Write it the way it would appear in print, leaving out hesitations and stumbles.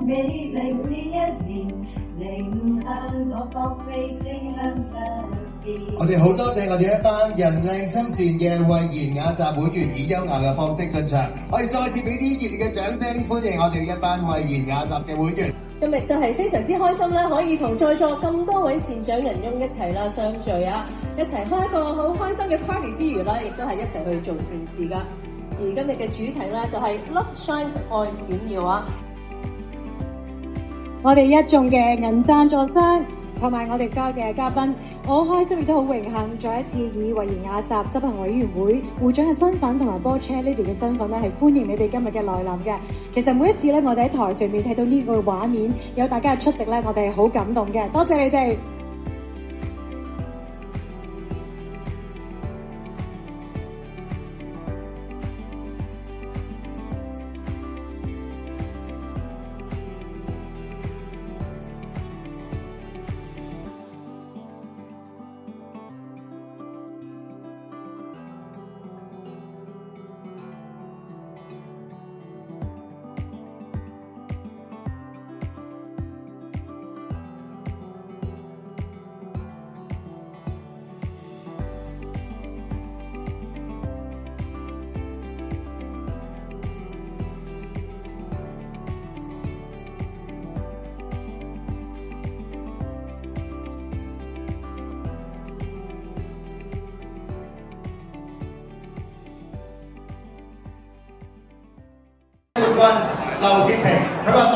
美麗每一年，寧向我放飛聲向大地。我哋好多謝我哋一班人靚心善嘅慧賢雅集會員以優雅嘅方式進場，我哋再次俾啲熱烈嘅掌聲歡迎我哋一班慧賢雅集嘅會員。今日都係非常之開心啦，可以同在座咁多位善長人翁一齊啦相聚啊，一齊開一個好開心嘅 party 之餘啦，亦都係一齊去做善事噶。而今日嘅主題咧就係 Love Shines 愛閃耀啊！我哋一眾嘅銀贊助商同埋我哋所有嘅嘉賓，我好開心亦都好榮幸再一次以慧賢雅集執行委員會會長嘅身份同埋 Board Chair Lady 嘅身份咧，係歡迎你哋今日嘅來臨嘅。其實每一次咧，我哋喺台上面睇到呢個畫面，有大家嘅出席咧，我哋係好感動嘅。多謝你哋。劉潔婷，佢話